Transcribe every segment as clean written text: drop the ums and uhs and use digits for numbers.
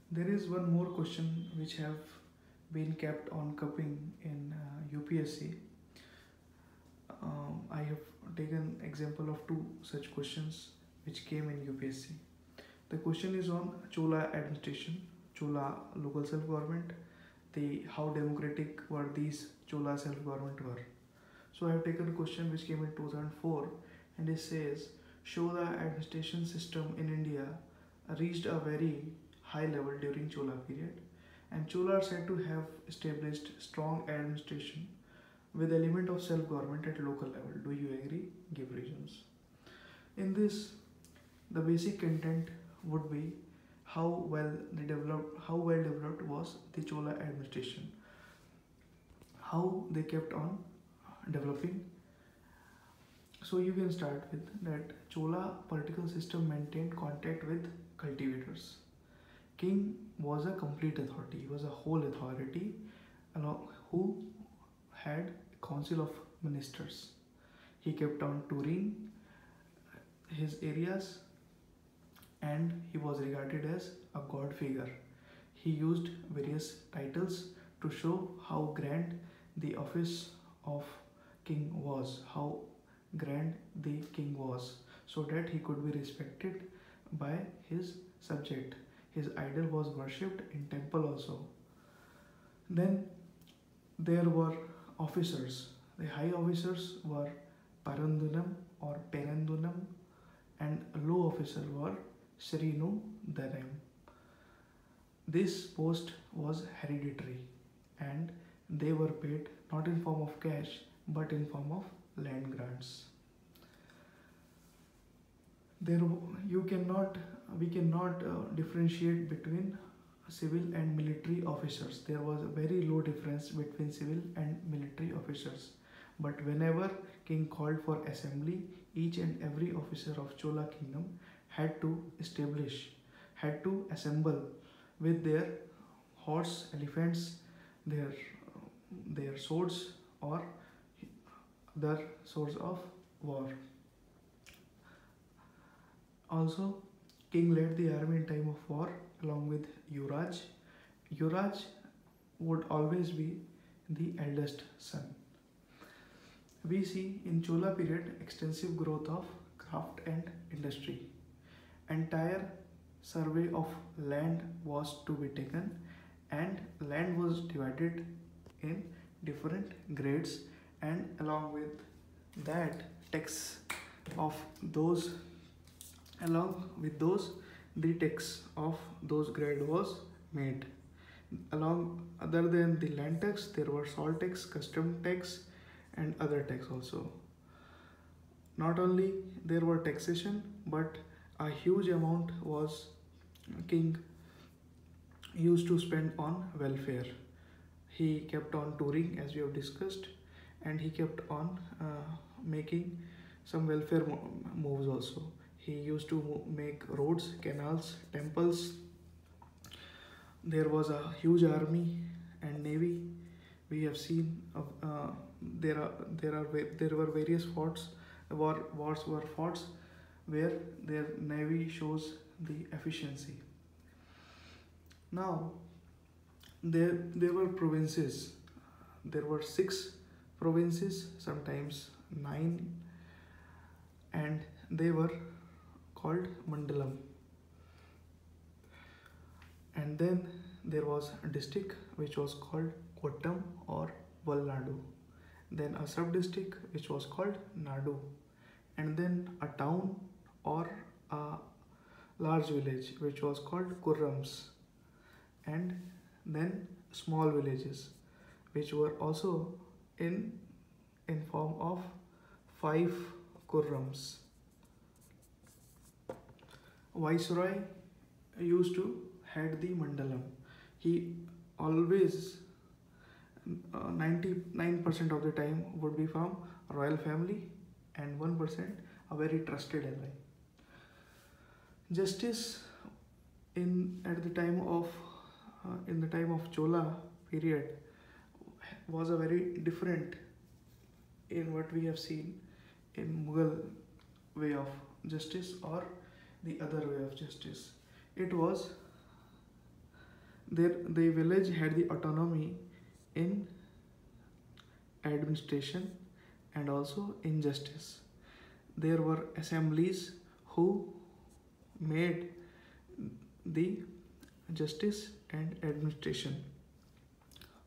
There is one more question which have been kept on cupping in UPSC. I have taken example of two such questions which came in UPSC. The question is on Chola administration, Chola local self-government, the how democratic were these Chola self-government were. So I have taken a question which came in 2004 and it says, show the administration system in India reached a very high level during Chola period, and Chola are said to have established strong administration with element of self-government at local level. Do you agree? Give reasons. In this, the basic content would be how well developed was the Chola administration, how they kept on developing. So you can start with that Chola political system maintained contact with cultivators. King was a complete authority, he was a whole authority who had a council of ministers. He kept on touring his areas and he was regarded as a god figure. He used various titles to show how grand the office of king was, how grand the king was, so that he could be respected by his subject. His idol was worshipped in temple also. Then there were officers. The high officers were Parandunam or Perandunam, and low officer were Srinu Dharam. This post was hereditary and they were paid not in form of cash but in form of land grants. We cannot differentiate between civil and military officers. There was a very low difference between civil and military officers. But whenever king called for assembly, each and every officer of Chola kingdom had to assemble with their horse, elephants, their swords or other sorts of war. Also, king led the army in time of war along with Yuvraj. Yuvraj would always be the eldest son. We see in Chola period extensive growth of craft and industry. Entire survey of land was to be taken and land was divided in different grades, and along with that tax of those the tax of those grade was made. Along other than the land tax, there were salt tax, custom tax and other tax also. Not only there were taxation, but a huge amount was king used to spend on welfare. He kept on touring as we have discussed, and he kept on making some welfare moves also. He used to make roads, canals, temples. There was a huge army and navy. We have seen there were various forts. Wars were forts where their navy shows the efficiency. Now there were provinces. There were 6 provinces, sometimes 9, and they were called Mandalam. And then there was a district which was called Kottam or Valnadu. Then a sub-district which was called Nadu. And then a town or a large village which was called Kurrams. And then small villages which were also in form of 5 Kurrams. Viceroy used to head the Mandalam. He always 99% of the time would be from royal family and 1% a very trusted ally. Justice in the time of Chola period was a very different in what we have seen in Mughal way of justice or the other way of justice. It was the village had the autonomy in administration and also in justice. There were assemblies who made the justice and administration.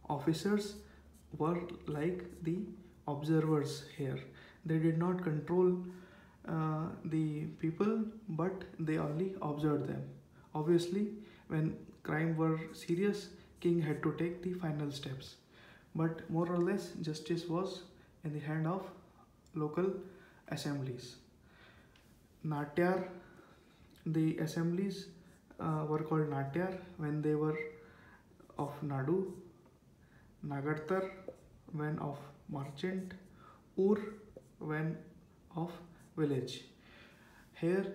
Officers were like the observers here. They did not control the people, but they only observed them. Obviously, when crime were serious, king had to take the final steps. But more or less, justice was in the hand of local assemblies. Natyar, the assemblies were called Natyar when they were of Nadu, Nagartar when of merchant, Ur when of village. Here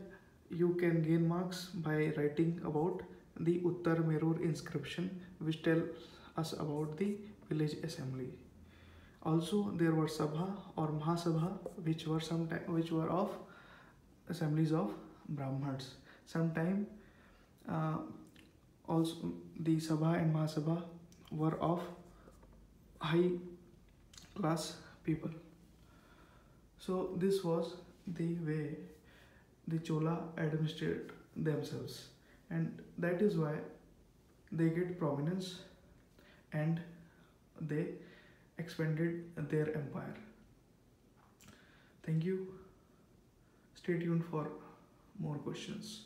you can gain marks by writing about the Uttar Merur inscription, which tells us about the village assembly. Also there were Sabha or Mahasabha, which were of assemblies of Brahmans. Sometime also the Sabha and Mahasabha were of high class people. So this was the way the Chola administered themselves, and that is why they get prominence and they expanded their empire. Thank you. Stay tuned for more questions.